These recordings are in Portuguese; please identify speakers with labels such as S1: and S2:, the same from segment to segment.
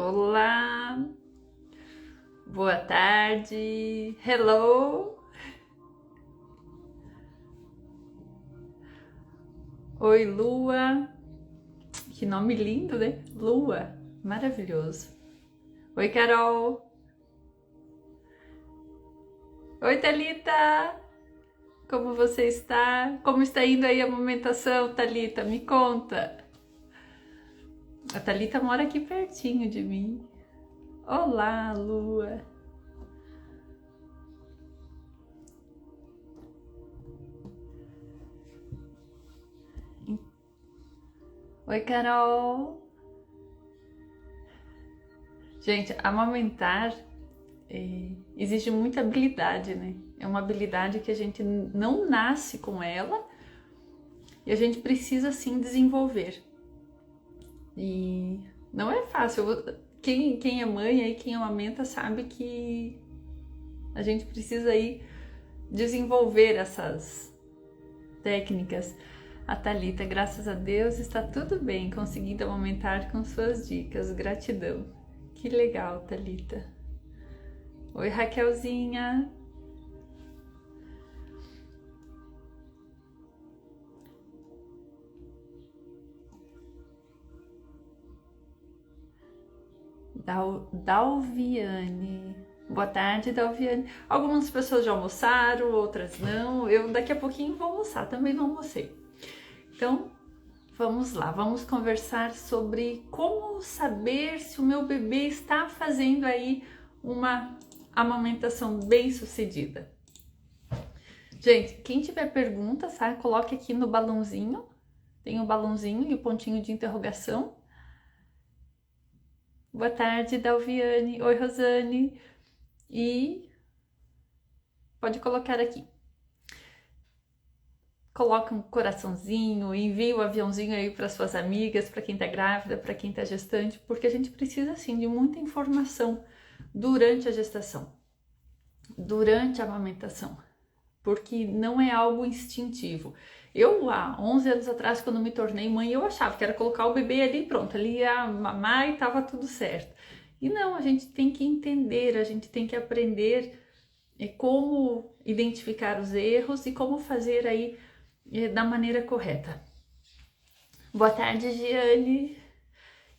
S1: Olá, boa tarde, hello, oi Lua, que nome lindo, né? Lua, maravilhoso. Oi Carol, oi Thalita, como você está? Como está indo aí a amamentação, Thalita? Me conta. A Thalita mora aqui pertinho de mim. Olá, Lua. Oi Carol. Gente, amamentar exige muita habilidade, né? É uma habilidade que a gente não nasce com ela e a gente precisa sim desenvolver. E não é fácil. Quem é mãe aí, quem amamenta, sabe que a gente precisa aí desenvolver essas técnicas. A Thalita, graças a Deus, está tudo bem, conseguindo amamentar com suas dicas. Gratidão. Que legal, Thalita. Oi, Raquelzinha. Dalviane. Boa tarde, Dalviane. Algumas pessoas já almoçaram, outras não. Eu daqui a pouquinho vou almoçar, também não almocei. Então, vamos lá, vamos conversar sobre como saber se o meu bebê está fazendo aí uma amamentação bem sucedida. Gente, quem tiver perguntas, tá? Coloque aqui no balãozinho. Tem o balãozinho e o pontinho de interrogação. Boa tarde, Dalviane. Oi, Rosane. E pode colocar aqui. Coloca um coraçãozinho, envia o aviãozinho aí para suas amigas, para quem tá grávida, para quem tá gestante, porque a gente precisa sim de muita informação durante a gestação, durante a amamentação, porque não é algo instintivo. Eu, há 11 anos atrás, quando me tornei mãe, eu achava que era colocar o bebê ali, pronto, ali ia mamar e tava tudo certo. E não, a gente tem que entender, a gente tem que aprender como identificar os erros e como fazer aí da maneira correta. Boa tarde, Giane.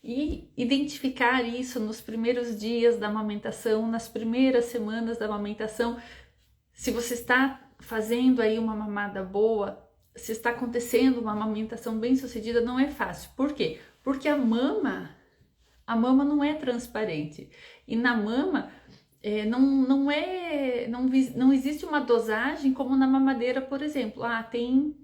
S1: E identificar isso nos primeiros dias da amamentação, nas primeiras semanas da amamentação. Se você está fazendo aí uma mamada boa, se está acontecendo uma amamentação bem sucedida, não é fácil. Por quê? Porque a mama não é transparente. E na mama não existe uma dosagem como na mamadeira, por exemplo. Tem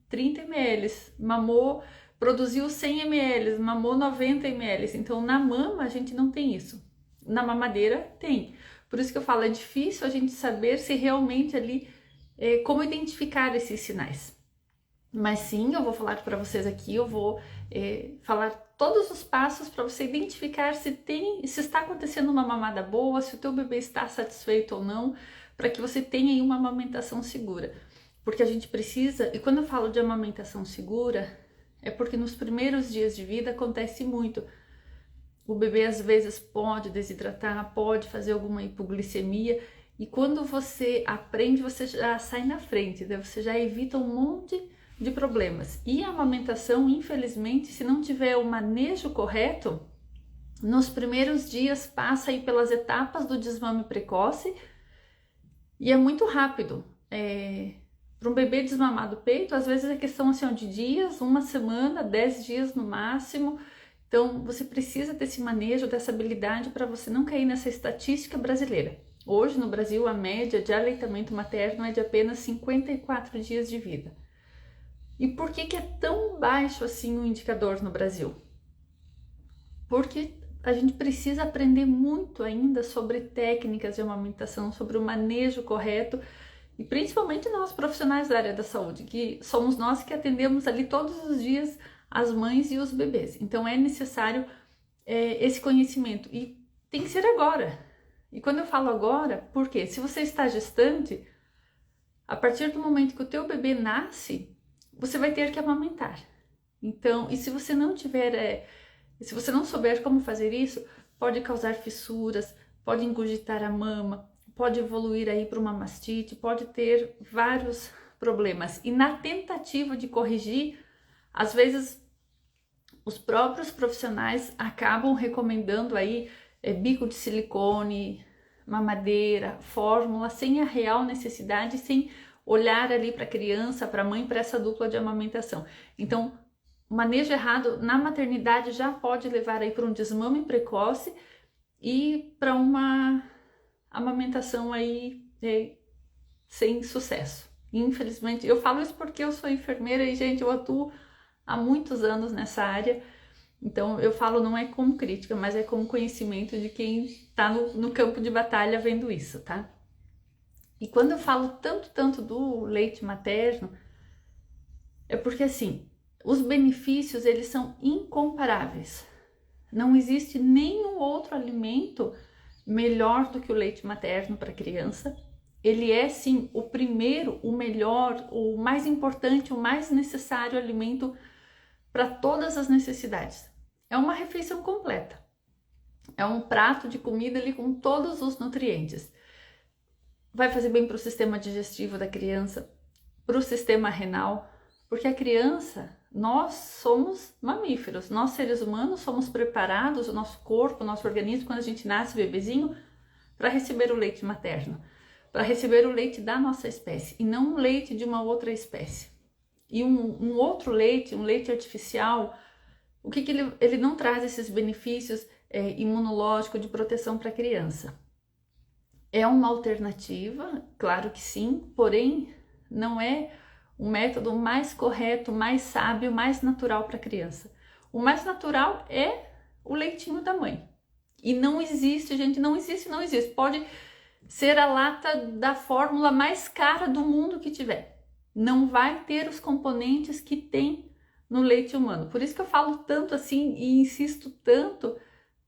S1: 30 ml, mamou, produziu 100 ml, mamou 90 ml. Então na mama a gente não tem isso. Na mamadeira tem. Por isso que eu falo, é difícil a gente saber se realmente ali, como identificar esses sinais. Mas sim, eu vou falar para vocês aqui, eu vou falar todos os passos para você identificar se está acontecendo uma mamada boa, se o teu bebê está satisfeito ou não, para que você tenha aí uma amamentação segura. Porque a gente precisa, e quando eu falo de amamentação segura, é porque nos primeiros dias de vida acontece muito. O bebê às vezes pode desidratar, pode fazer alguma hipoglicemia, e quando você aprende, você já sai na frente, né? Você já evita um monte de problemas. E a amamentação, infelizmente, se não tiver o manejo correto, nos primeiros dias passa aí pelas etapas do desmame precoce e é muito rápido. Para um bebê desmamar do peito, às vezes é questão assim, de dias, uma semana, 10 dias no máximo. Então, você precisa desse manejo, dessa habilidade para você não cair nessa estatística brasileira. Hoje, no Brasil, a média de aleitamento materno é de apenas 54 dias de vida. E por que é tão baixo assim o indicador no Brasil? Porque a gente precisa aprender muito ainda sobre técnicas de amamentação, sobre o manejo correto, e principalmente nós profissionais da área da saúde, que somos nós que atendemos ali todos os dias as mães e os bebês. Então é necessário esse conhecimento e tem que ser agora. E quando eu falo agora, por quê? Se você está gestante, a partir do momento que o teu bebê nasce, você vai ter que amamentar. Então, e se você não tiver, se você não souber como fazer isso, pode causar fissuras, pode engurgitar a mama, pode evoluir aí para uma mastite, pode ter vários problemas. E na tentativa de corrigir, às vezes os próprios profissionais acabam recomendando aí bico de silicone, mamadeira, fórmula, sem a real necessidade, sem olhar ali para a criança, para a mãe, para essa dupla de amamentação. Então, o manejo errado na maternidade já pode levar aí para um desmame precoce e para uma amamentação aí sem sucesso. Infelizmente, eu falo isso porque eu sou enfermeira e, gente, eu atuo há muitos anos nessa área. Então, eu falo não é como crítica, mas é como conhecimento de quem está no campo de batalha vendo isso, tá? E quando eu falo tanto do leite materno, é porque, assim, os benefícios, eles são incomparáveis. Não existe nenhum outro alimento melhor do que o leite materno para criança. Ele é, sim, o primeiro, o melhor, o mais importante, o mais necessário alimento para todas as necessidades. É uma refeição completa. É um prato de comida ali com todos os nutrientes. Vai fazer bem para o sistema digestivo da criança, para o sistema renal, porque a criança, nós somos mamíferos, nós seres humanos somos preparados, o nosso corpo, o nosso organismo, quando a gente nasce bebezinho, para receber o leite materno, para receber o leite da nossa espécie e não o leite de uma outra espécie. E um outro leite, um leite artificial, o que ele não traz esses benefícios imunológicos de proteção para a criança? É uma alternativa, claro que sim, porém não é o método mais correto, mais sábio, mais natural para a criança. O mais natural é o leitinho da mãe. E não existe, gente, não existe. Pode ser a lata da fórmula mais cara do mundo que tiver. Não vai ter os componentes que tem no leite humano. Por isso que eu falo tanto assim e insisto tanto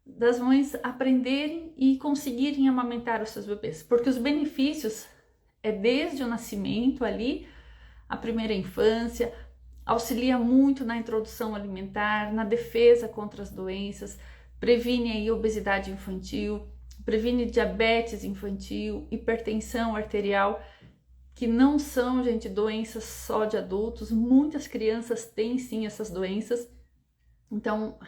S1: das mães aprenderem e conseguirem amamentar os seus bebês. Porque os benefícios é desde o nascimento ali, a primeira infância, auxilia muito na introdução alimentar, na defesa contra as doenças, previne aí obesidade infantil, previne diabetes infantil, hipertensão arterial, que não são, gente, doenças só de adultos, muitas crianças têm sim essas doenças. Então,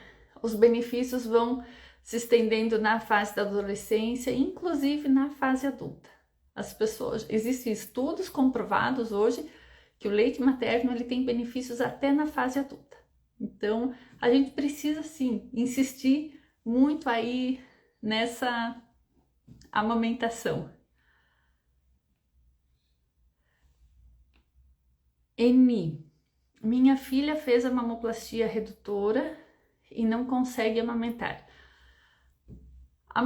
S1: os benefícios vão se estendendo na fase da adolescência, inclusive na fase adulta. Existem estudos comprovados hoje que o leite materno ele tem benefícios até na fase adulta. Então, a gente precisa sim insistir muito aí nessa amamentação. Eni, minha filha fez a mamoplastia redutora e não consegue amamentar. A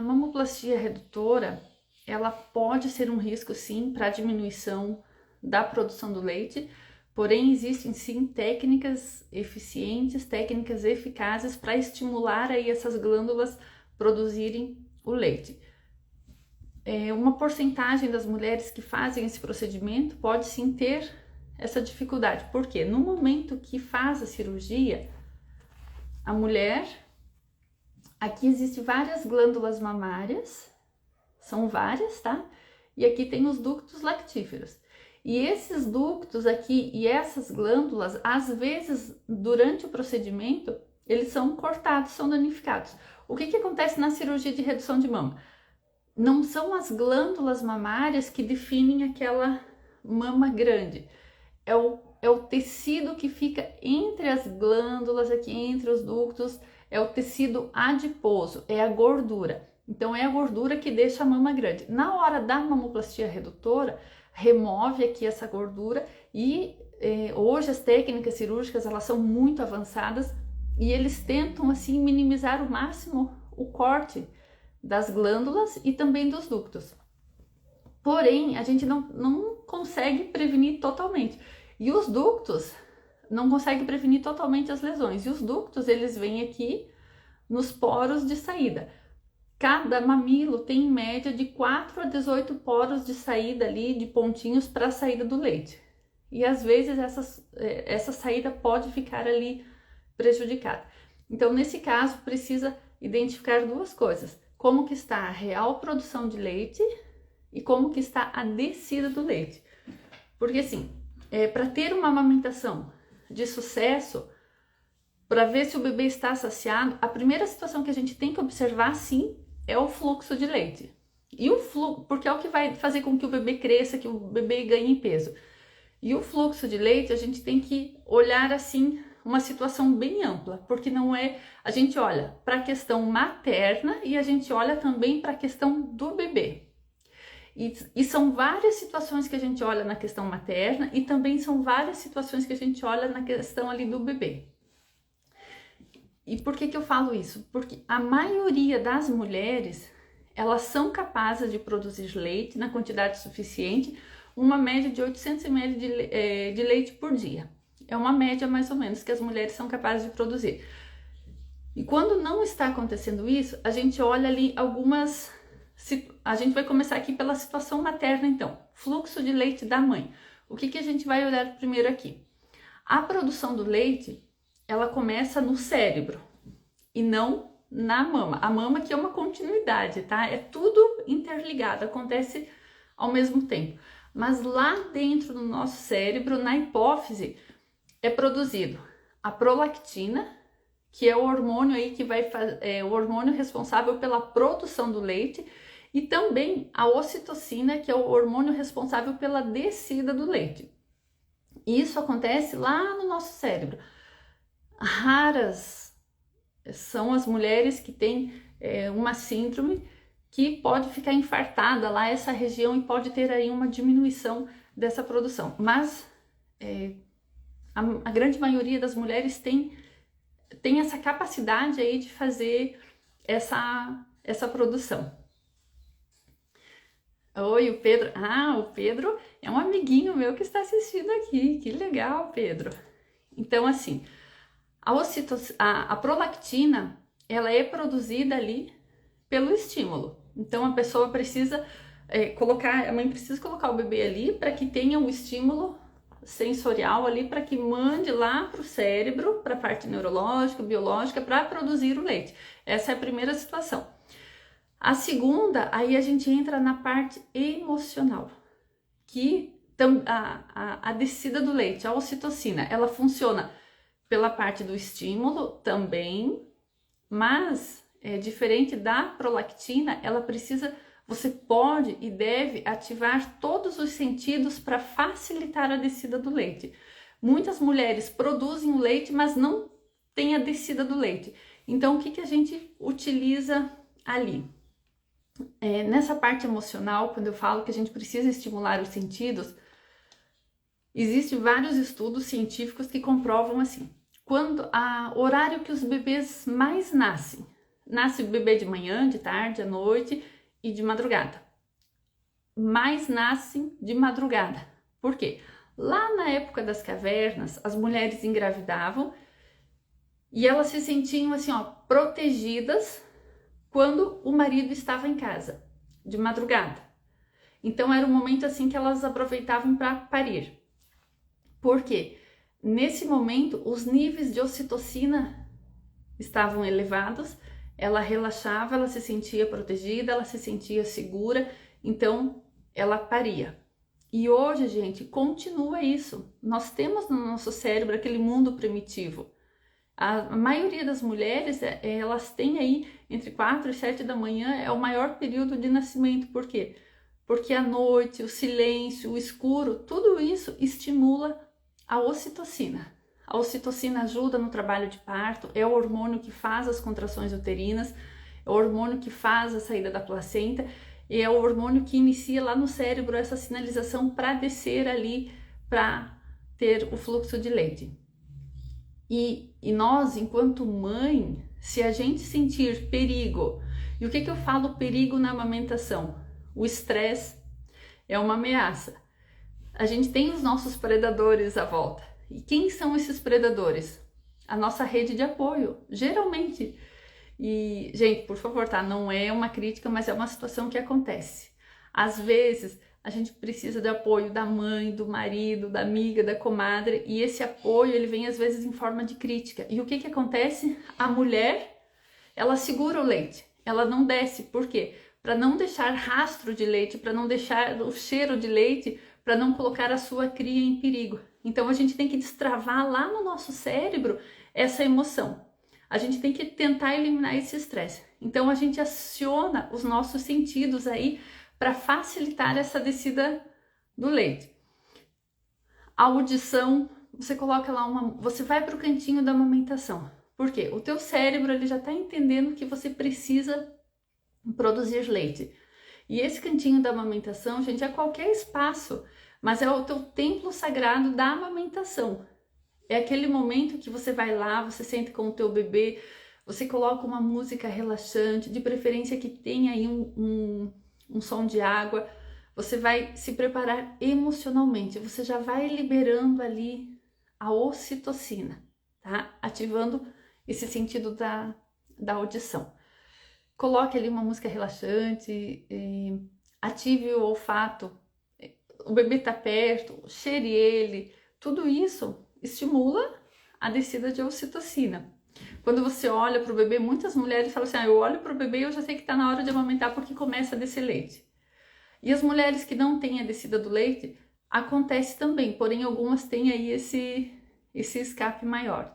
S1: mamoplastia redutora, ela pode ser um risco sim para a diminuição da produção do leite, porém existem sim técnicas eficientes, técnicas eficazes para estimular aí essas glândulas produzirem o leite. Uma porcentagem das mulheres que fazem esse procedimento pode sim ter essa dificuldade, porque no momento que faz a cirurgia, a mulher, aqui existem várias glândulas mamárias, são várias, tá? E aqui tem os ductos lactíferos. E esses ductos aqui e essas glândulas, às vezes, durante o procedimento, eles são cortados, são danificados. O que acontece na cirurgia de redução de mama? Não são as glândulas mamárias que definem aquela mama grande. É o tecido que fica entre as glândulas, aqui entre os ductos, é o tecido adiposo, é a gordura. Então, é a gordura que deixa a mama grande. Na hora da mamoplastia redutora, remove aqui essa gordura e hoje as técnicas cirúrgicas elas são muito avançadas e eles tentam assim minimizar ao máximo o corte das glândulas e também dos ductos. Porém, a gente não consegue prevenir totalmente. E os ductos não conseguem prevenir totalmente as lesões. E os ductos, eles vêm aqui nos poros de saída. Cada mamilo tem em média de 4 a 18 poros de saída ali, de pontinhos para a saída do leite. E às vezes essa saída pode ficar ali prejudicada. Então, nesse caso, precisa identificar duas coisas: como que está a real produção de leite e como que está a descida do leite. Porque assim, para ter uma amamentação de sucesso, para ver se o bebê está saciado, a primeira situação que a gente tem que observar, sim, é o fluxo de leite. E o fluxo, porque é o que vai fazer com que o bebê cresça, que o bebê ganhe peso. E o fluxo de leite, a gente tem que olhar assim, uma situação bem ampla, porque não é, a gente olha para a questão materna e a gente olha também para a questão do bebê. E são várias situações que a gente olha na questão materna e também são várias situações que a gente olha na questão ali do bebê. E por que eu falo isso? Porque a maioria das mulheres, elas são capazes de produzir leite na quantidade suficiente, uma média de 800 ml de leite por dia. É uma média mais ou menos que as mulheres são capazes de produzir. E quando não está acontecendo isso, a gente olha ali algumas... A gente vai começar aqui pela situação materna então. Fluxo de leite da mãe. O que a gente vai olhar primeiro aqui? A produção do leite, ela começa no cérebro e não na mama. A mama que é uma continuidade, tá? É tudo interligado, acontece ao mesmo tempo. Mas lá dentro do nosso cérebro, na hipófise, é produzido a prolactina, que é o hormônio aí que vai o hormônio responsável pela produção do leite, e também a ocitocina, que é o hormônio responsável pela descida do leite. Isso acontece lá no nosso cérebro. Raras são as mulheres que têm uma síndrome que pode ficar infartada lá essa região e pode ter aí uma diminuição dessa produção. Mas a grande maioria das mulheres tem essa capacidade aí de fazer essa produção. Oi, o Pedro. Ah, o Pedro é um amiguinho meu que está assistindo aqui. Que legal, Pedro. Então, assim, a prolactina, ela é produzida ali pelo estímulo. Então, a pessoa precisa a mãe precisa colocar o bebê ali para que tenha um estímulo sensorial ali, para que mande lá para o cérebro, para a parte neurológica, biológica, para produzir o leite. Essa é a primeira situação. A segunda, aí a gente entra na parte emocional, que a descida do leite, a ocitocina, ela funciona pela parte do estímulo também, mas diferente da prolactina, você pode e deve ativar todos os sentidos para facilitar a descida do leite. Muitas mulheres produzem o leite, mas não tem a descida do leite. Então, o que a gente utiliza ali? Nessa parte emocional, quando eu falo que a gente precisa estimular os sentidos, existem vários estudos científicos que comprovam assim, horário que os bebês mais nasce o bebê de manhã, de tarde, à noite e de madrugada. Mais nascem de madrugada. Por quê? Lá na época das cavernas, as mulheres engravidavam e elas se sentiam assim, protegidas quando o marido estava em casa, de madrugada. Então era um momento assim que elas aproveitavam para parir. Por quê? Nesse momento, os níveis de ocitocina estavam elevados, ela relaxava, ela se sentia protegida, ela se sentia segura, então ela paria. E hoje, gente, continua isso. Nós temos no nosso cérebro aquele mundo primitivo. A maioria das mulheres, elas têm aí entre 4 e 7 da manhã, é o maior período de nascimento. Por quê? Porque a noite, o silêncio, o escuro, tudo isso estimula a ocitocina. A ocitocina ajuda no trabalho de parto, é o hormônio que faz as contrações uterinas, é o hormônio que faz a saída da placenta, e é o hormônio que inicia lá no cérebro essa sinalização para descer ali, para ter o fluxo de leite. E nós, enquanto mãe, se a gente sentir perigo, e o que eu falo perigo na amamentação? O estresse é uma ameaça. A gente tem os nossos predadores à volta. E quem são esses predadores? A nossa rede de apoio, geralmente. E, gente, por favor, tá? Não é uma crítica, mas é uma situação que acontece. Às vezes, a gente precisa de apoio da mãe, do marido, da amiga, da comadre, e esse apoio, ele vem às vezes em forma de crítica. E o que acontece? A mulher, ela segura o leite, ela não desce. Por quê? Para não deixar rastro de leite, para não deixar o cheiro de leite, para não colocar a sua cria em perigo. Então a gente tem que destravar lá no nosso cérebro essa emoção. A gente tem que tentar eliminar esse estresse. Então a gente aciona os nossos sentidos aí para facilitar essa descida do leite. A audição, você coloca lá você vai para o cantinho da amamentação. Por quê? O teu cérebro ele já está entendendo que você precisa produzir leite. E esse cantinho da amamentação, gente, é qualquer espaço, mas é o teu templo sagrado da amamentação. É aquele momento que você vai lá, você senta com o teu bebê, você coloca uma música relaxante, de preferência que tenha aí um som de água. Você vai se preparar emocionalmente, você já vai liberando ali a ocitocina, tá? Ativando esse sentido da audição. Coloque ali uma música relaxante, ative o olfato, o bebê tá perto, cheire ele, tudo isso estimula a descida de ocitocina. Quando você olha para o bebê, muitas mulheres falam assim, eu olho para o bebê e eu já sei que está na hora de amamentar porque começa a descer leite. E as mulheres que não têm a descida do leite, acontece também, porém algumas têm aí esse escape maior.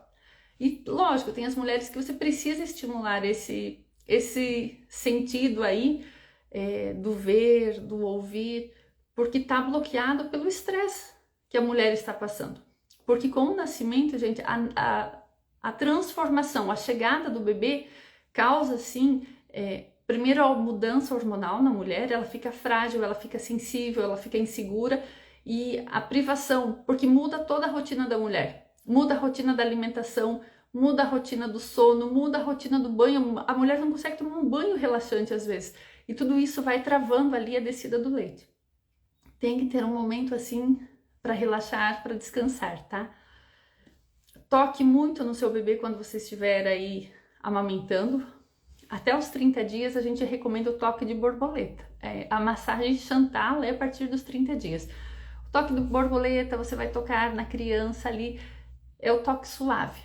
S1: E lógico, tem as mulheres que você precisa estimular esse sentido aí do ver, do ouvir, porque está bloqueado pelo estresse que a mulher está passando. Porque com o nascimento, gente, a transformação, a chegada do bebê causa, assim, primeiro a mudança hormonal na mulher, ela fica frágil, ela fica sensível, ela fica insegura, e a privação, porque muda toda a rotina da mulher, muda a rotina da alimentação, muda a rotina do sono, muda a rotina do banho, a mulher não consegue tomar um banho relaxante às vezes, e tudo isso vai travando ali a descida do leite. Tem que ter um momento assim para relaxar, para descansar, tá? Toque muito no seu bebê quando você estiver aí amamentando. Até os 30 dias a gente recomenda o toque de borboleta. A massagem Chantal é a partir dos 30 dias. O toque de borboleta, você vai tocar na criança ali, é o toque suave.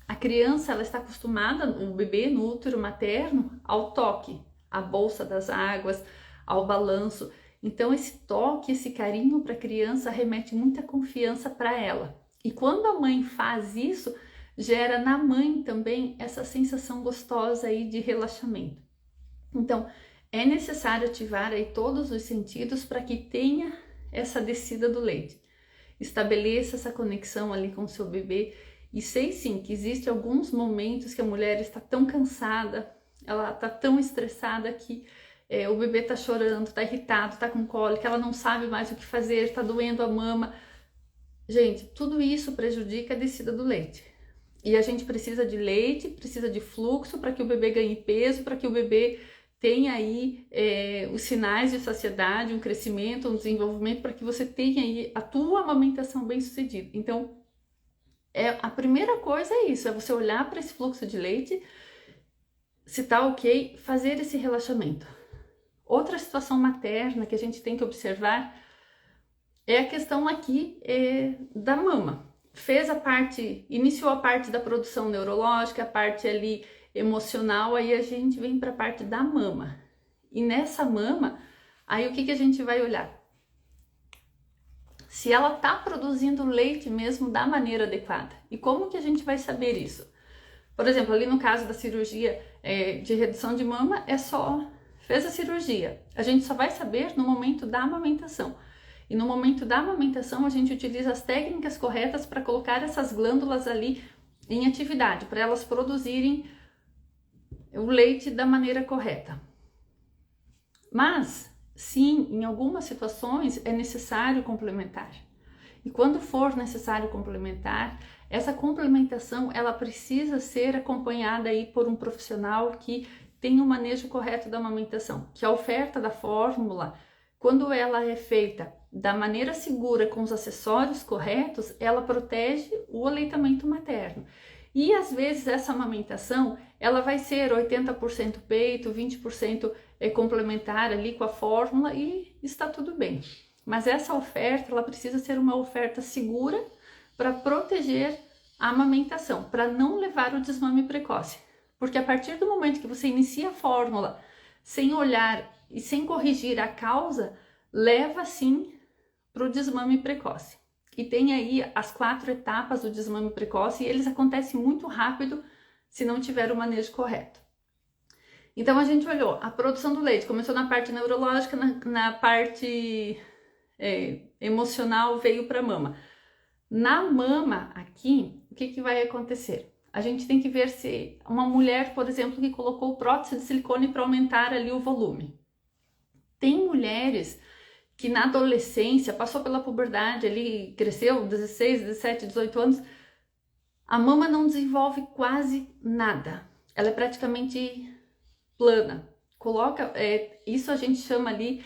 S1: A criança, ela está acostumada, o bebê no útero materno, ao toque, à bolsa das águas, ao balanço. Então esse toque, esse carinho para a criança remete muita confiança para ela. E quando a mãe faz isso, gera na mãe também essa sensação gostosa aí de relaxamento. Então é necessário ativar aí todos os sentidos para que tenha essa descida do leite. Estabeleça essa conexão ali com o seu bebê. E sei sim que existem alguns momentos que a mulher está tão cansada, ela está tão estressada que o bebê está chorando, está irritado, está com cólica, ela não sabe mais o que fazer, está doendo a mama. Gente, tudo isso prejudica a descida do leite. E a gente precisa de leite, precisa de fluxo para que o bebê ganhe peso, para que o bebê tenha aí os sinais de saciedade, um crescimento, um desenvolvimento, para que você tenha aí a tua amamentação bem sucedida. Então, a primeira coisa é isso, é você olhar para esse fluxo de leite, se tá ok, fazer esse relaxamento. Outra situação materna que a gente tem que observar é a questão aqui da mama. Iniciou a parte da produção neurológica, a parte ali emocional, aí a gente vem para a parte da mama. E nessa mama, aí o que a gente vai olhar? Se ela tá produzindo leite mesmo da maneira adequada. E como que a gente vai saber isso? Por exemplo, ali no caso da cirurgia de redução de mama, fez a cirurgia. A gente só vai saber no momento da amamentação. E no momento da amamentação, a gente utiliza as técnicas corretas para colocar essas glândulas ali em atividade, para elas produzirem o leite da maneira correta. Mas, sim, em algumas situações é necessário complementar. E quando for necessário complementar, essa complementação ela precisa ser acompanhada aí por um profissional que tem o manejo correto da amamentação, que a oferta da fórmula, quando ela é feita da maneira segura, com os acessórios corretos, ela protege o aleitamento materno. E às vezes essa amamentação, ela vai ser 80% peito, 20% complementar ali com a fórmula e está tudo bem. Mas essa oferta, ela precisa ser uma oferta segura para proteger a amamentação, para não levar o desmame precoce. Porque a partir do momento que você inicia a fórmula sem olhar e sem corrigir a causa, leva sim para o desmame precoce. E tem aí as 4 etapas do desmame precoce e eles acontecem muito rápido se não tiver o manejo correto. Então a gente olhou a produção do leite, começou na parte neurológica, na parte emocional veio para a mama. Na mama aqui, o que vai acontecer? A gente tem que ver se uma mulher, por exemplo, que colocou prótese de silicone para aumentar ali o volume. Tem mulheres que na adolescência, passou pela puberdade ali, cresceu 16, 17, 18 anos, a mama não desenvolve quase nada. Ela é praticamente plana. Isso a gente chama ali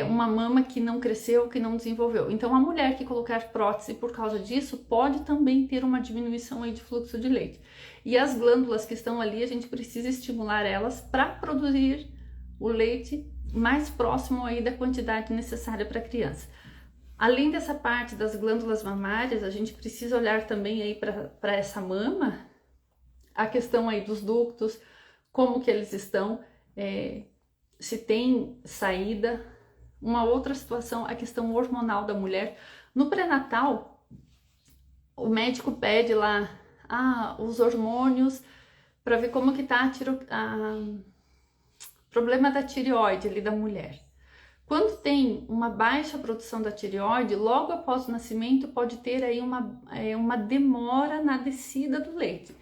S1: uma mama que não cresceu, que não desenvolveu. Então a mulher que colocar prótese por causa disso pode também ter uma diminuição aí de fluxo de leite. E as glândulas que estão ali, a gente precisa estimular elas para produzir o leite mais próximo aí da quantidade necessária para a criança. Além dessa parte das glândulas mamárias, a gente precisa olhar também aí para essa mama, a questão aí dos ductos, como que eles estão, se tem saída. Uma outra situação, a questão hormonal da mulher. No pré-natal, o médico pede lá os hormônios para ver como que tá problema da tireoide ali da mulher. Quando tem uma baixa produção da tireoide, logo após o nascimento pode ter aí uma demora na descida do leite.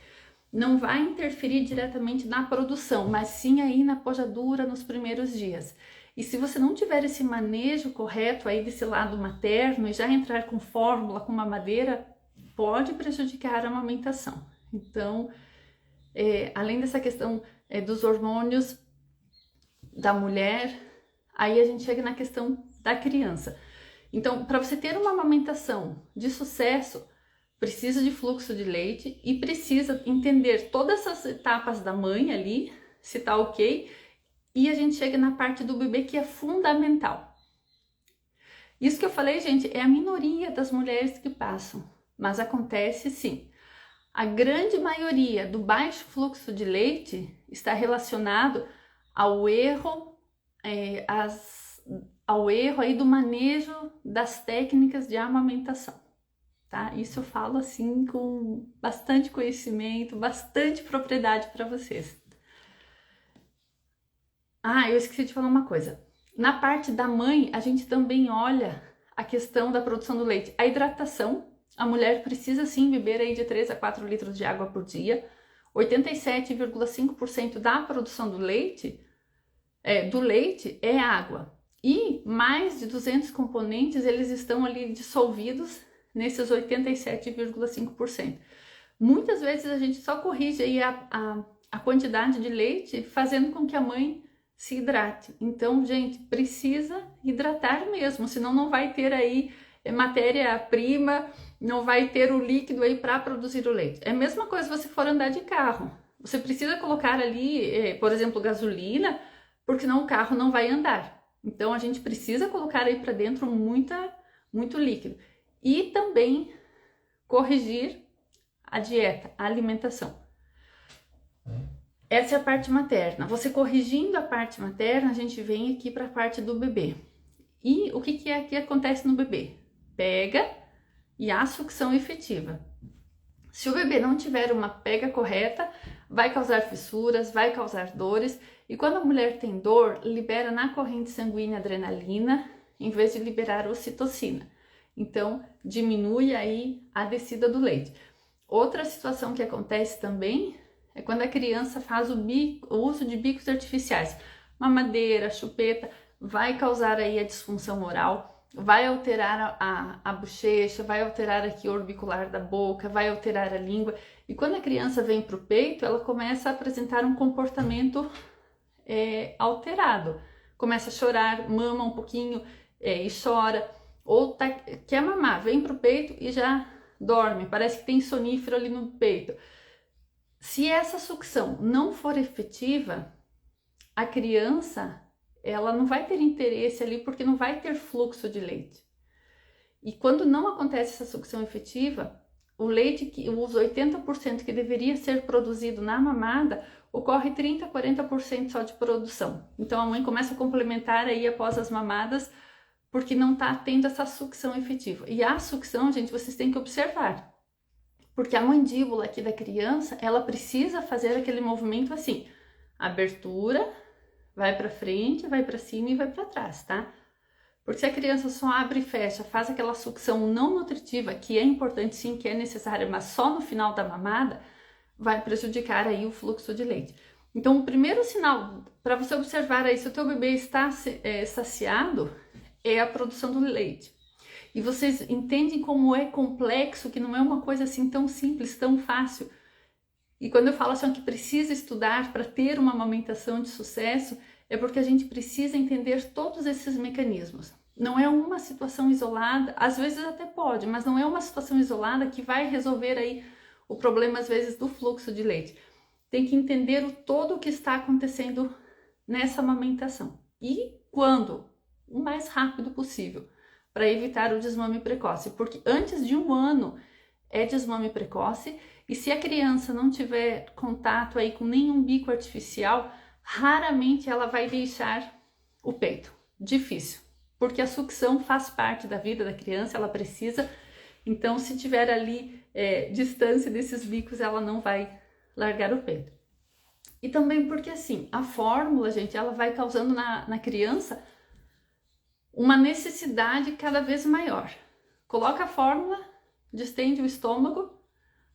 S1: Não vai interferir diretamente na produção, mas sim aí na pojadura nos primeiros dias. E se você não tiver esse manejo correto aí desse lado materno e já entrar com fórmula, com mamadeira, pode prejudicar a amamentação. Então, além dessa questão dos hormônios da mulher, aí a gente chega na questão da criança. Então, para você ter uma amamentação de sucesso, precisa de fluxo de leite e precisa entender todas essas etapas da mãe ali, se tá ok, e a gente chega na parte do bebê que é fundamental. Isso que eu falei, gente, é a minoria das mulheres que passam, mas acontece sim. A grande maioria do baixo fluxo de leite está relacionado ao erro, ao erro aí do manejo das técnicas de amamentação. Tá? Isso eu falo assim com bastante conhecimento, bastante propriedade para vocês. Eu esqueci de falar uma coisa. Na parte da mãe, a gente também olha a questão da produção do leite. A hidratação, a mulher precisa sim beber aí de 3 a 4 litros de água por dia. 87,5% da produção do leite é água. E mais de 200 componentes, eles estão ali dissolvidos nesses 87,5%. Muitas vezes a gente só corrige aí a quantidade de leite, fazendo com que a mãe se hidrate. Então, gente, precisa hidratar mesmo, senão não vai ter aí matéria-prima, não vai ter o líquido aí para produzir o leite. É a mesma coisa se você for andar de carro. Você precisa colocar ali, por exemplo, gasolina, porque senão o carro não vai andar. Então, a gente precisa colocar aí para dentro muito líquido. E também corrigir a dieta, a alimentação. Essa é a parte materna. Você corrigindo a parte materna, a gente vem aqui para a parte do bebê. E o que é que acontece no bebê? Pega e a sucção efetiva. Se o bebê não tiver uma pega correta, vai causar fissuras, vai causar dores. E quando a mulher tem dor, libera na corrente sanguínea adrenalina, em vez de liberar ocitocina. Então, diminui aí a descida do leite. Outra situação que acontece também é quando a criança faz o uso de bicos artificiais. Mamadeira, chupeta, vai causar aí a disfunção oral, vai alterar a bochecha, vai alterar aqui o orbicular da boca, vai alterar a língua. E quando a criança vem para o peito, ela começa a apresentar um comportamento alterado. Começa a chorar, mama um pouquinho e chora. Ou quer mamar, vem para o peito e já dorme, parece que tem sonífero ali no peito. Se essa sucção não for efetiva, a criança ela não vai ter interesse ali porque não vai ter fluxo de leite. E quando não acontece essa sucção efetiva, o leite, os 80% que deveria ser produzido na mamada, ocorre 30, 40% só de produção. Então a mãe começa a complementar aí após as mamadas, porque não está tendo essa sucção efetiva. E a sucção, gente, vocês têm que observar, porque a mandíbula aqui da criança, ela precisa fazer aquele movimento assim, abertura, vai para frente, vai para cima e vai para trás, tá? Porque se a criança só abre e fecha, faz aquela sucção não nutritiva, que é importante sim, que é necessária, mas só no final da mamada, vai prejudicar aí o fluxo de leite. Então, o primeiro sinal para você observar aí se o teu bebê está saciado é a produção do leite. E vocês entendem como é complexo, que não é uma coisa assim tão simples, tão fácil. E quando eu falo assim que precisa estudar para ter uma amamentação de sucesso, é porque a gente precisa entender todos esses mecanismos. Não é uma situação isolada, às vezes até pode, mas não é uma situação isolada que vai resolver aí o problema, às vezes, do fluxo de leite. Tem que entender o todo o que está acontecendo nessa amamentação. E quando? O mais rápido possível, para evitar o desmame precoce. Porque antes de 1 ano é desmame precoce, e se a criança não tiver contato aí com nenhum bico artificial, raramente ela vai deixar o peito. Difícil, porque a sucção faz parte da vida da criança, ela precisa. Então, se tiver ali distância desses bicos, ela não vai largar o peito. E também porque assim, a fórmula, gente, ela vai causando na criança uma necessidade cada vez maior. Coloca a fórmula, distende o estômago,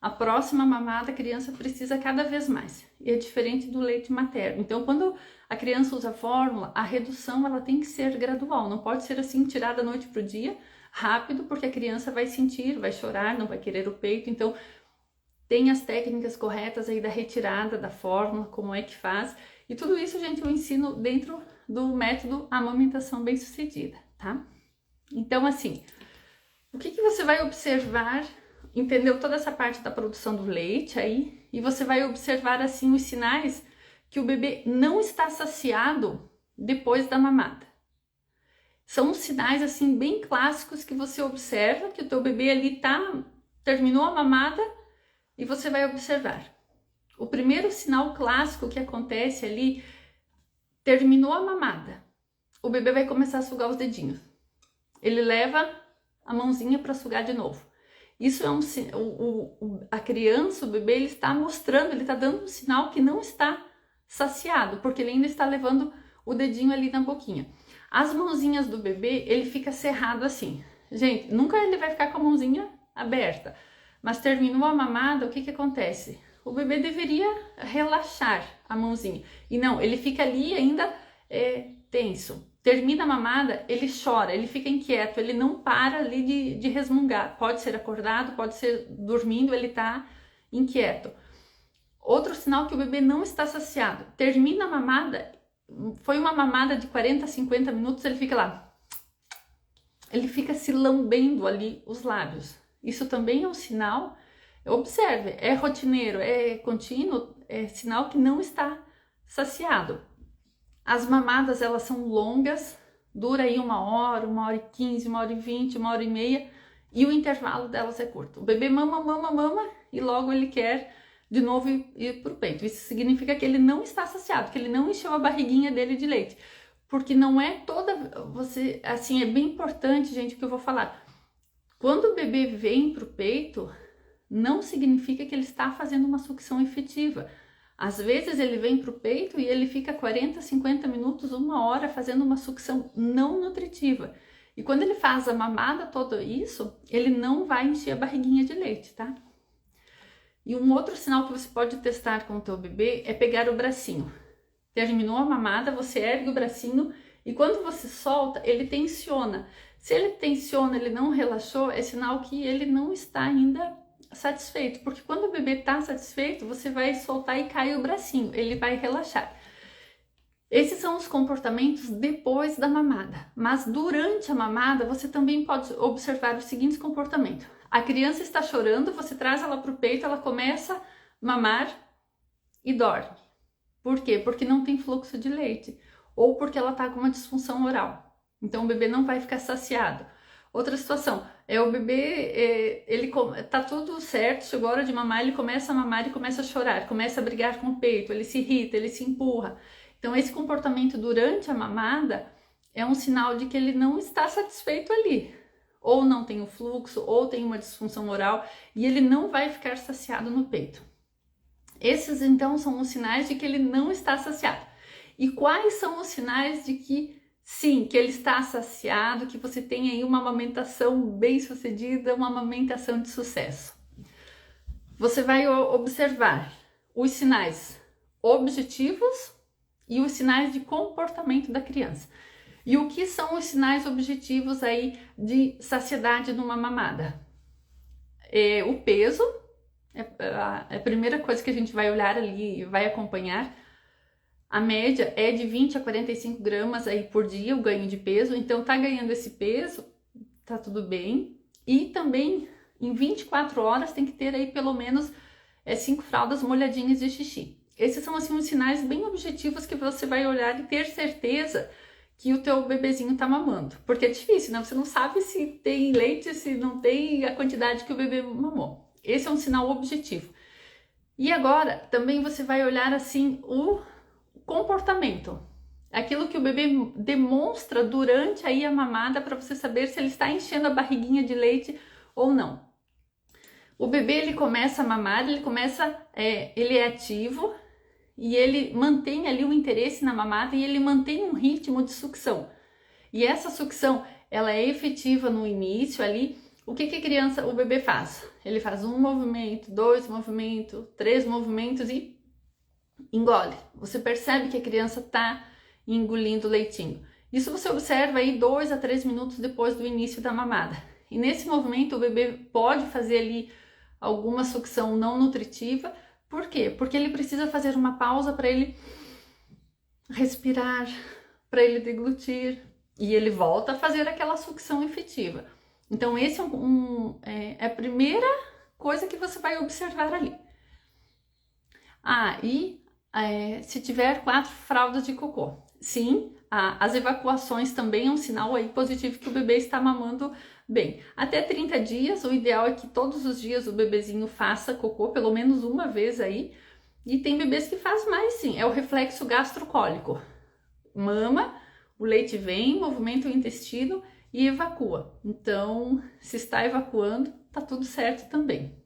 S1: a próxima mamada a criança precisa cada vez mais. E é diferente do leite materno. Então, quando a criança usa a fórmula, a redução ela tem que ser gradual. Não pode ser assim, tirada da noite para o dia, rápido, porque a criança vai sentir, vai chorar, não vai querer o peito. Então, tem as técnicas corretas aí da retirada da fórmula, como é que faz. E tudo isso, gente, eu ensino dentro do método amamentação bem-sucedida, tá? Então, assim, o que você vai observar? Entendeu toda essa parte da produção do leite aí? E você vai observar, assim, os sinais que o bebê não está saciado depois da mamada. São sinais, assim, bem clássicos que você observa que o teu bebê ali terminou a mamada e você vai observar. O primeiro sinal clássico que acontece ali, terminou a mamada, o bebê vai começar a sugar os dedinhos. Ele leva a mãozinha para sugar de novo. Isso é a criança, o bebê, ele está mostrando, ele está dando um sinal que não está saciado, porque ele ainda está levando o dedinho ali na boquinha. As mãozinhas do bebê, ele fica cerrado assim. Gente, nunca ele vai ficar com a mãozinha aberta, mas terminou a mamada, o que acontece? O bebê deveria relaxar a mãozinha. E não, ele fica ali ainda tenso. Termina a mamada, ele chora, ele fica inquieto, ele não para ali de resmungar. Pode ser acordado, pode ser dormindo, ele tá inquieto. Outro sinal que o bebê não está saciado. Termina a mamada, foi uma mamada de 40, 50 minutos, ele fica lá. Ele fica se lambendo ali os lábios. Isso também é um sinal. Observe, é rotineiro, é contínuo, é sinal que não está saciado. As mamadas, elas são longas, dura aí 1 hora, 1h15, 1h20, 1h30, e o intervalo delas é curto. O bebê mama, mama, mama, e logo ele quer de novo ir para o peito. Isso significa que ele não está saciado, que ele não encheu a barriguinha dele de leite. Porque não é toda... assim, é bem importante, gente, o que eu vou falar. Quando o bebê vem para o peito, não significa que ele está fazendo uma sucção efetiva. Às vezes ele vem para o peito e ele fica 40, 50 minutos, 1 hora fazendo uma sucção não nutritiva. E quando ele faz a mamada, tudo isso, ele não vai encher a barriguinha de leite, tá? E um outro sinal que você pode testar com o teu bebê é pegar o bracinho. Terminou a mamada, você ergue o bracinho e quando você solta, ele tensiona. Se ele tensiona, ele não relaxou, é sinal que ele não está ainda satisfeito, porque quando o bebê está satisfeito, você vai soltar e cai o bracinho, ele vai relaxar. Esses são os comportamentos depois da mamada, mas durante a mamada você também pode observar o seguinte comportamento. A criança está chorando, você traz ela para o peito, ela começa a mamar e dorme. Por quê? Porque não tem fluxo de leite, ou porque ela está com uma disfunção oral. Então o bebê não vai ficar saciado. Outra situação, o bebê, tá tudo certo, chegou a hora de mamar, ele começa a mamar e começa a chorar, começa a brigar com o peito, ele se irrita, ele se empurra. Então esse comportamento durante a mamada é um sinal de que ele não está satisfeito ali. Ou não tem o fluxo, ou tem uma disfunção oral, e ele não vai ficar saciado no peito. Esses então são os sinais de que ele não está saciado. E quais são os sinais de que sim, que ele está saciado, que você tem aí uma amamentação bem sucedida, uma amamentação de sucesso? Você vai observar os sinais objetivos e os sinais de comportamento da criança. E o que são os sinais objetivos aí de saciedade numa mamada? O peso é a primeira coisa que a gente vai olhar ali e vai acompanhar. A média é de 20 a 45 gramas aí por dia o ganho de peso, então tá ganhando esse peso, tá tudo bem. E também em 24 horas tem que ter aí pelo menos 5 fraldas molhadinhas de xixi. Esses são assim os sinais bem objetivos que você vai olhar e ter certeza que o teu bebezinho tá mamando. Porque é difícil, né? Você não sabe se tem leite, se não tem a quantidade que o bebê mamou. Esse é um sinal objetivo. E agora também você vai olhar assim o comportamento, aquilo que o bebê demonstra durante aí a mamada para você saber se ele está enchendo a barriguinha de leite ou não. O bebê ele começa a mamar, ele é ativo e ele mantém ali o interesse na mamada e ele mantém um ritmo de sucção. E essa sucção ela é efetiva no início ali. O que o bebê faz? Ele faz um movimento, 2 movimentos, 3 movimentos e engole. Você percebe que a criança está engolindo o leitinho. Isso você observa aí 2 a 3 minutos depois do início da mamada. E nesse movimento o bebê pode fazer ali alguma sucção não nutritiva. Por quê? Porque ele precisa fazer uma pausa para ele respirar, para ele deglutir e ele volta a fazer aquela sucção efetiva. Então esse é a primeira coisa que você vai observar ali. Se tiver 4 fraldas de cocô. Sim, as evacuações também é um sinal aí positivo que o bebê está mamando bem. Até 30 dias, o ideal é que todos os dias o bebezinho faça cocô, pelo menos uma vez aí. E tem bebês que faz mais sim, é o reflexo gastrocólico. Mama, o leite vem, movimenta o intestino e evacua. Então, se está evacuando, tá tudo certo também.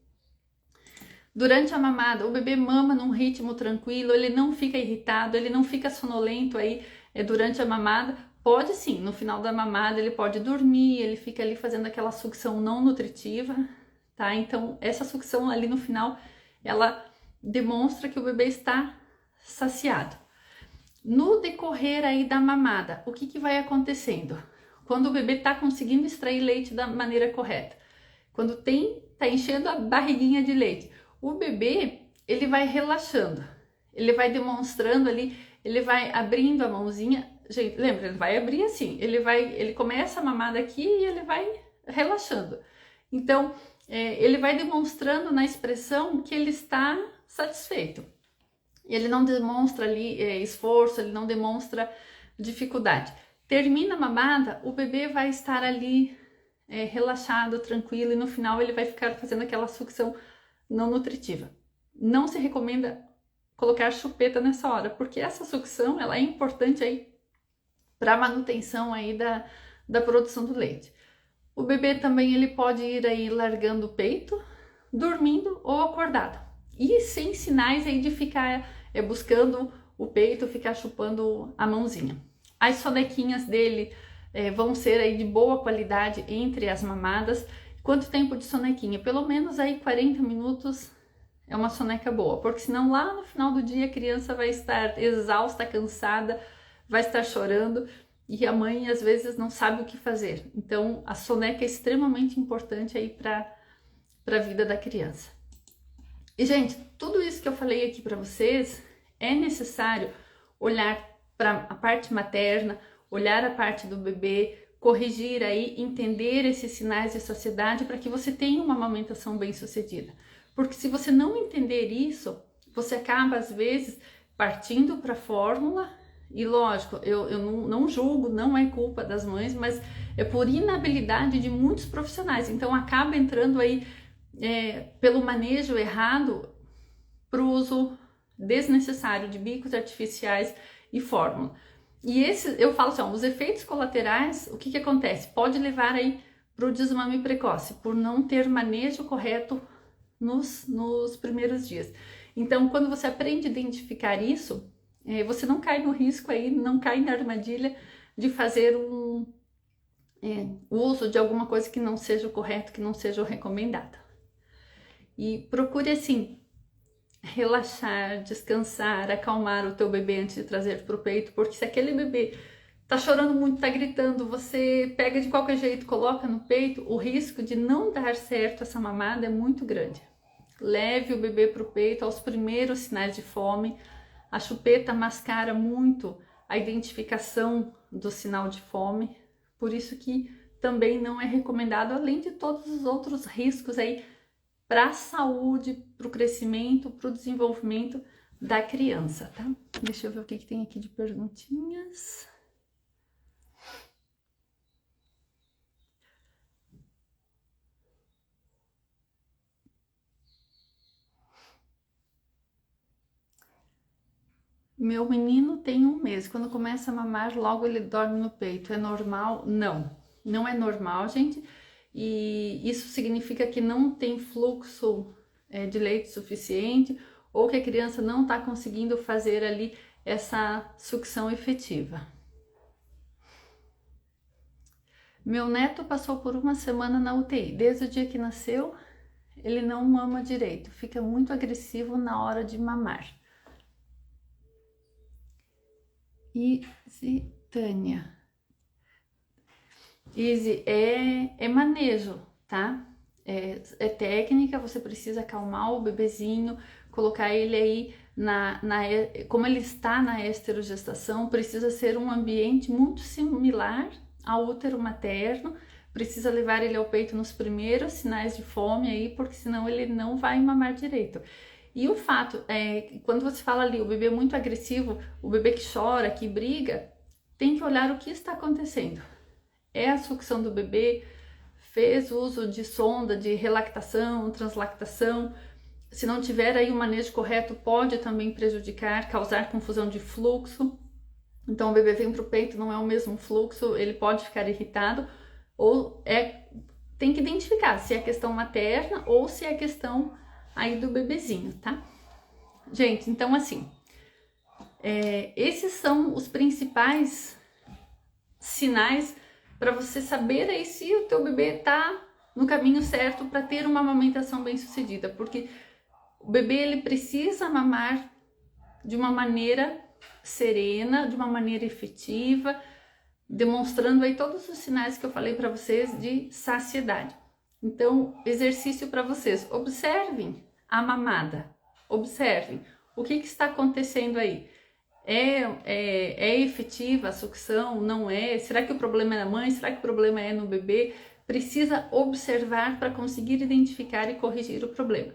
S1: Durante a mamada, o bebê mama num ritmo tranquilo, ele não fica irritado, ele não fica sonolento aí durante a mamada. Pode sim, no final da mamada ele pode dormir, ele fica ali fazendo aquela sucção não nutritiva, tá? Então essa sucção ali no final, ela demonstra que o bebê está saciado. No decorrer aí da mamada, o que vai acontecendo? Quando o bebê está conseguindo extrair leite da maneira correta, quando tá enchendo a barriguinha de leite, o bebê, ele vai relaxando, ele vai demonstrando ali, ele vai abrindo a mãozinha. Gente, lembra, ele vai abrir assim, ele começa a mamar daqui e ele vai relaxando. Então, ele vai demonstrando na expressão que ele está satisfeito. Ele não demonstra ali esforço, ele não demonstra dificuldade. Termina a mamada, o bebê vai estar ali relaxado, tranquilo, e no final ele vai ficar fazendo aquela sucção não nutritiva. Não se recomenda colocar chupeta nessa hora, porque essa sucção ela é importante aí para a manutenção aí da produção do leite. O bebê também ele pode ir aí largando o peito, dormindo ou acordado. E sem sinais aí de ficar buscando o peito, ficar chupando a mãozinha. As sonequinhas dele vão ser aí de boa qualidade entre as mamadas. Quanto tempo de sonequinha? Pelo menos aí 40 minutos é uma soneca boa, porque senão lá no final do dia a criança vai estar exausta, cansada, vai estar chorando e a mãe às vezes não sabe o que fazer. Então a soneca é extremamente importante aí para a vida da criança. E gente, tudo isso que eu falei aqui para vocês é necessário olhar para a parte materna, olhar a parte do bebê, corrigir aí, entender esses sinais de saciedade para que você tenha uma amamentação bem sucedida. Porque se você não entender isso, você acaba às vezes partindo para a fórmula E lógico, eu não julgo, não é culpa das mães, mas é por inabilidade de muitos profissionais. Então acaba entrando aí pelo manejo errado para o uso desnecessário de bicos artificiais e fórmula. E eu falo assim, ó, os efeitos colaterais, o que acontece? Pode levar aí para o desmame precoce, por não ter manejo correto nos primeiros dias. Então, quando você aprende a identificar isso, você não cai no risco aí, não cai na armadilha de fazer o uso de alguma coisa que não seja o correto, que não seja o recomendado. E procure assim, relaxar, descansar, acalmar o teu bebê antes de trazer para o peito, porque se aquele bebê tá chorando muito, tá gritando, você pega de qualquer jeito, coloca no peito, o risco de não dar certo essa mamada é muito grande. Leve o bebê para o peito aos primeiros sinais de fome. A chupeta mascara muito a identificação do sinal de fome, por isso que também não é recomendado, além de todos os outros riscos aí para a saúde, para o crescimento, para o desenvolvimento da criança, tá? Deixa eu ver o que tem aqui de perguntinhas. Meu menino tem 1 mês, quando começa a mamar, logo ele dorme no peito. É normal? Não, não é normal, gente. E isso significa que não tem fluxo de leite suficiente ou que a criança não está conseguindo fazer ali essa sucção efetiva. Meu neto passou por 1 semana na UTI. Desde o dia que nasceu, ele não mama direito, fica muito agressivo na hora de mamar. Izzy Tânia. Izzy, é manejo, tá? É técnica, você precisa acalmar o bebezinho, colocar ele aí como ele está na esterogestação, precisa ser um ambiente muito similar ao útero materno, precisa levar ele ao peito nos primeiros sinais de fome aí, porque senão ele não vai mamar direito. E o fato quando você fala ali, o bebê muito agressivo, o bebê que chora, que briga, tem que olhar o que está acontecendo. É a sucção do bebê, fez uso de sonda de relactação, translactação. Se não tiver aí o manejo correto, pode também prejudicar, causar confusão de fluxo. Então o bebê vem para o peito, não é o mesmo fluxo, ele pode ficar irritado, ou tem que identificar se é questão materna ou se é questão aí do bebezinho, tá? Gente, então assim, esses são os principais sinais para você saber aí se o teu bebê tá no caminho certo para ter uma amamentação bem sucedida, porque o bebê ele precisa mamar de uma maneira serena, de uma maneira efetiva, demonstrando aí todos os sinais que eu falei para vocês de saciedade. Então, exercício para vocês, observem a mamada, observem o que está acontecendo aí. É efetiva a sucção? Não é? Será que o problema é na mãe? Será que o problema é no bebê? Precisa observar para conseguir identificar e corrigir o problema.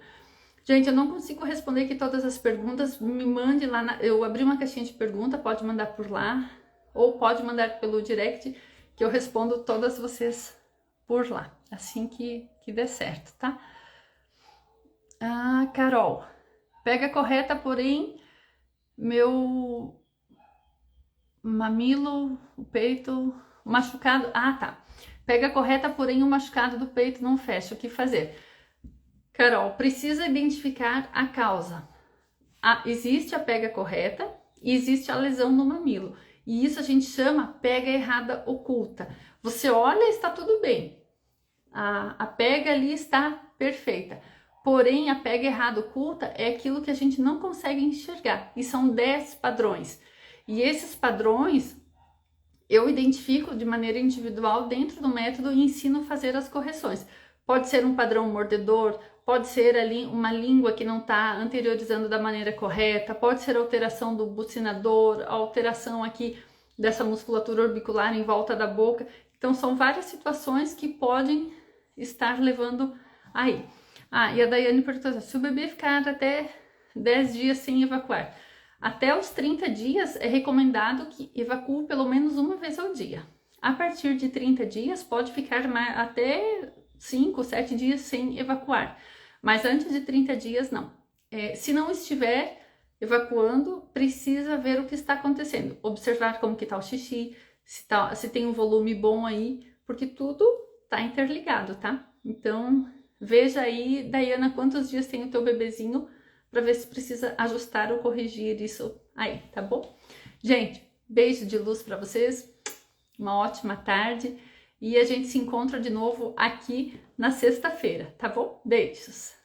S1: Gente, eu não consigo responder aqui todas as perguntas, me mande lá, eu abri uma caixinha de pergunta, pode mandar por lá, ou pode mandar pelo direct, que eu respondo todas vocês por lá, assim que der certo, tá? Ah, Carol, pega correta, porém, meu mamilo, o peito, machucado, tá. Pega correta, porém o machucado do peito não fecha, o que fazer? Carol, precisa identificar a causa. Existe a pega correta e existe a lesão no mamilo. E isso a gente chama pega errada oculta. Você olha e está tudo bem. A pega ali está perfeita. Porém, a pega errada oculta é aquilo que a gente não consegue enxergar. E são 10 padrões. E esses padrões eu identifico de maneira individual dentro do método e ensino a fazer as correções. Pode ser um padrão mordedor, pode ser ali uma língua que não está anteriorizando da maneira correta, pode ser alteração do bucinador, alteração aqui dessa musculatura orbicular em volta da boca. Então são várias situações que podem estar levando aí. E a Daiane perguntou, se o bebê ficar até 10 dias sem evacuar, Até os 30 dias é recomendado que evacue pelo menos uma vez ao dia. A partir de 30 dias pode ficar até 5, 7 dias sem evacuar, mas antes de 30 dias não. Se não estiver evacuando, precisa ver o que está acontecendo, observar como que está o xixi, se tem um volume bom aí, porque tudo está interligado, tá? Então, veja aí, Daiana, quantos dias tem o teu bebezinho, para ver se precisa ajustar ou corrigir isso aí, tá bom? Gente, beijo de luz para vocês, uma ótima tarde e a gente se encontra de novo aqui na sexta-feira, tá bom? Beijos!